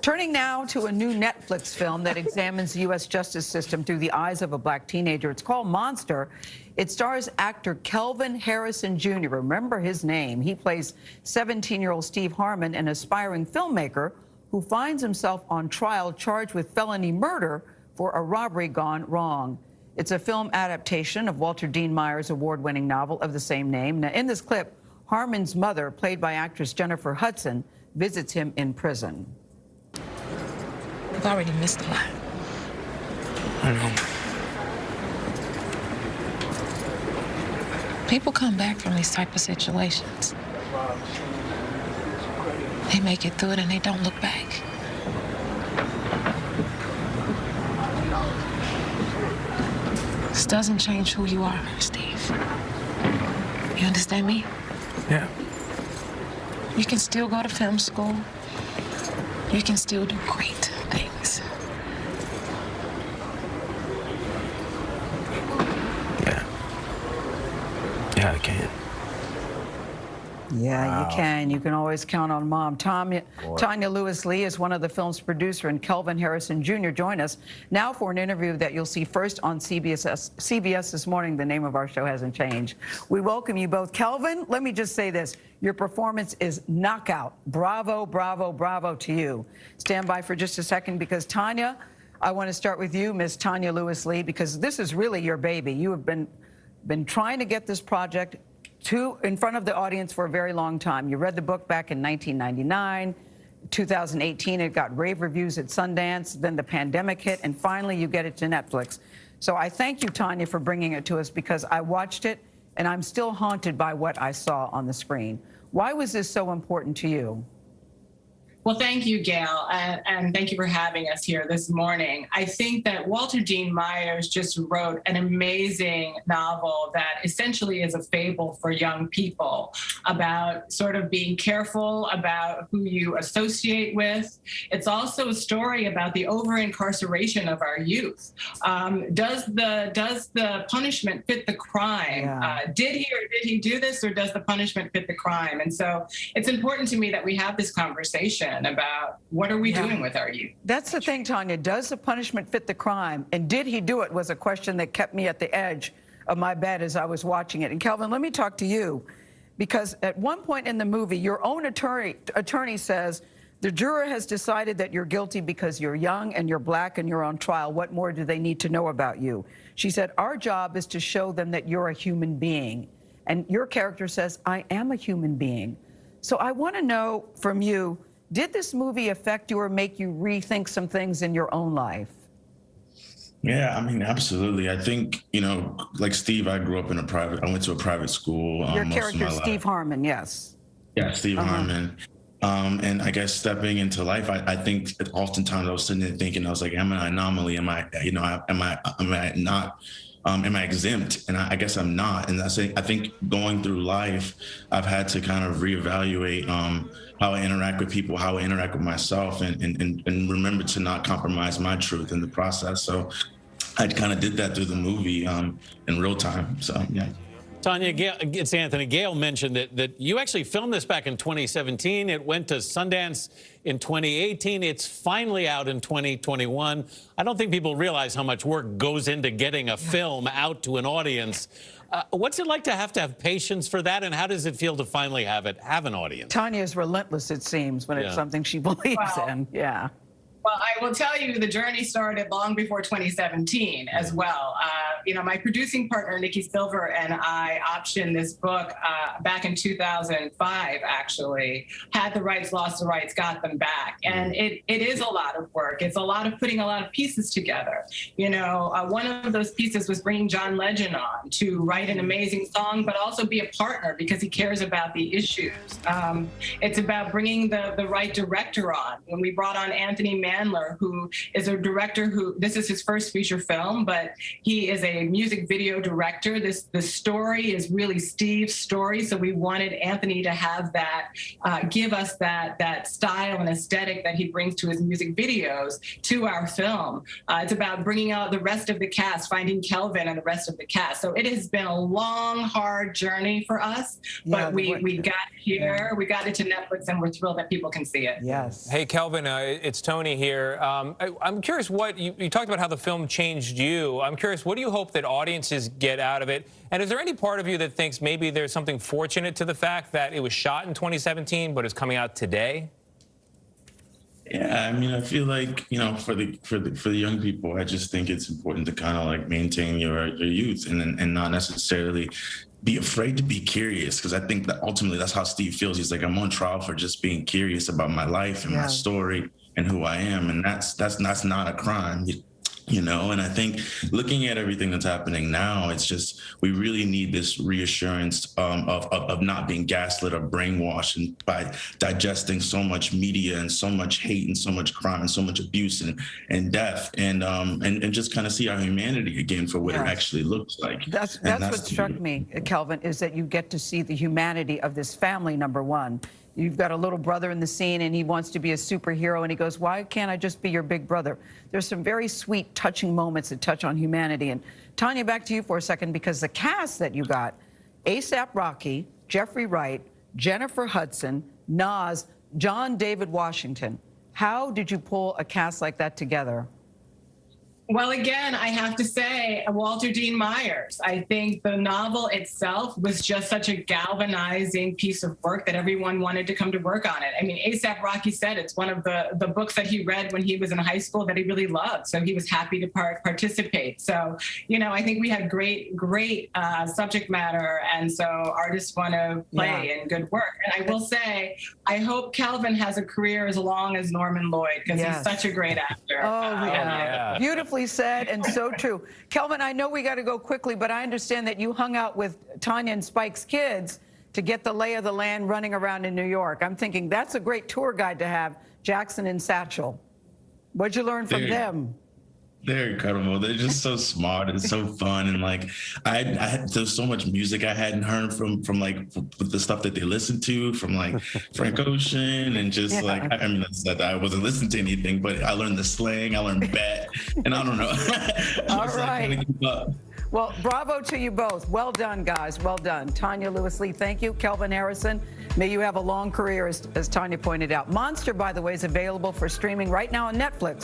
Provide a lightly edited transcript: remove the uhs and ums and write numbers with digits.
Turning now to a new Netflix film that examines the U.S. justice system through the eyes of a black teenager. It's called Monster. It stars actor Kelvin Harrison Jr. Remember his name. He plays 17-year-old Steve Harmon, an aspiring filmmaker who finds himself on trial charged with felony murder for a robbery gone wrong. It's a film adaptation of Walter Dean Meyer's award-winning novel of the same name. Now, in this clip, Harmon's mother, played by actress Jennifer Hudson, visits him in prison. I've already missed a lot. I know. People come back from these type of situations. They make it through it and they don't look back. This doesn't change who you are, Steve. You understand me? Yeah. You can still go to film school. You can still do great things. Yeah, I can. Yeah, Wow. you can. You can always count on Mom. Tanya Lewis Lee is one of the film's producer, and Kelvin Harrison Jr. join us now for an interview that you'll see first on CBS This Morning. The name of our show hasn't changed. We welcome you both. Kelvin, let me just say this. Your performance is knockout. Bravo, bravo, bravo to you. Stand by for just a second, because Tanya, I want to start with you, Miss Tanya Lewis Lee, because this is really your baby. You have been trying to get this project in front of the audience for a very long time. You read the book back in 1999. 2018, it got rave reviews at Sundance. Then the pandemic hit, and finally you get it to Netflix. So I thank you, Tanya, for bringing it to us, because I watched it, and I'm still haunted by what I saw on the screen. Why was this so important to you? Well, thank you, Gayle, and thank you for having us here this morning. I think that Walter Dean Myers just wrote an amazing novel that essentially is a fable for young people about sort of being careful about who you associate with. It's also a story about the over-incarceration of our youth. Does the punishment fit the crime? Yeah. Did he or did he do this, or does the punishment fit the crime? And so it's important to me that we have this conversation about what are we doing with our youth. That's the thing, Tanya. Does the punishment fit the crime? And did he do it was a question that kept me at the edge of my bed as I was watching it. And Kelvin, let me talk to you, because at one point in the movie, your own attorney says, the juror has decided that you're guilty because you're young and you're black and you're on trial. What more do they need to know about you? She said, our job is to show them that you're a human being. And your character says, I am a human being. So I want to know from you, did this movie affect you or make you rethink some things in your own life? Yeah, I mean, absolutely. I think, you know, like Steve, I went to a private school. Your character, Steve Harmon, yes. Yeah, Steve Harmon. And I guess stepping into life, I think oftentimes I was sitting there thinking, I was like, am I an anomaly? Am I, you know, am I not? Am I exempt? And I guess I'm not. And I think going through life, I've had to kind of reevaluate how I interact with people, how I interact with myself, and remember to not compromise my truth in the process. So I kind of did that through the movie in real time. So, yeah. Tanya, Gayle, it's Anthony. Gayle mentioned that you actually filmed this back in 2017. It went to Sundance in 2018. It's finally out in 2021. I don't think people realize how much work goes into getting a film out to an audience. What's it like to have patience for that, and how does it feel to finally have an audience? Tanya is relentless, it seems, when it's something she believes in. Yeah. Well, I will tell you, the journey started long before 2017 as well. You know, my producing partner, Nikki Silver, and I optioned this book back in 2005, actually. Had the rights, lost the rights, got them back. And it is a lot of work. It's a lot of putting a lot of pieces together. You know, one of those pieces was bringing John Legend on to write an amazing song, but also be a partner because he cares about the issues. It's about bringing the right director on. When we brought on Anthony Bandler, who is a director who, this is his first feature film, but he is a music video director. The story is really Steve's story, so we wanted Anthony to have that, give us that style and aesthetic that he brings to his music videos to our film. It's about bringing out the rest of the cast, finding Kelvin and the rest of the cast. So it has been a long, hard journey for us, but we got here, we got it to Netflix, and we're thrilled that people can see it. Yes. Hey, Kelvin, it's Tony here. I'm curious what, you talked about how the film changed you. I'm curious, what do you hope that audiences get out of it? And is there any part of you that thinks maybe there's something fortunate to the fact that it was shot in 2017, but is coming out today? Yeah, I mean, I feel like, you know, for the young people, I just think it's important to kind of like maintain your youth and not necessarily be afraid to be curious, because I think that ultimately that's how Steve feels. He's like, I'm on trial for just being curious about my life and my story and who I am, and that's not a crime. You know, and I think looking at everything that's happening now, it's just, we really need this reassurance of not being gaslit or brainwashed and by digesting so much media and so much hate and so much crime and so much abuse and death, and just kind of see our humanity again for what it actually looks like. That's what struck me, Kelvin, is that you get to see the humanity of this family, number one. You've got a little brother in the scene, and he wants to be a superhero, and he goes, why can't I just be your big brother? There's some very sweet, touching moments that touch on humanity. And Tanya, back to you for a second, because the cast that you got, A$AP Rocky, Jeffrey Wright, Jennifer Hudson, Nas, John David Washington. How did you pull a cast like that together? Well, again, I have to say, Walter Dean Myers. I think the novel itself was just such a galvanizing piece of work that everyone wanted to come to work on it. I mean, A$AP Rocky said it's one of the books that he read when he was in high school that he really loved. So he was happy to participate. So, you know, I think we had great subject matter. And so artists want to play in good work. And I will say, I hope Kelvin has a career as long as Norman Lloyd, because he's such a great actor. Oh, beautifully said, and so true. Kelvin, I know we got to go quickly, but I understand that you hung out with Tanya and Spike's kids to get the lay of the land running around in New York. I'm thinking that's a great tour guide to have, Jackson and Satchel. What'd you learn from them? They're incredible. They're just so smart and so fun. And like, there's so much music I hadn't heard from the stuff that they listened to, from like Frank Ocean, and just like, I mean, that's that I wasn't listening to anything, but I learned the slang, I learned bet, and I don't know. All right. Well, bravo to you both. Well done, guys. Well done. Tanya Lewis Lee, thank you. Kelvin Harrison, may you have a long career, as Tanya pointed out. Monster, by the way, is available for streaming right now on Netflix.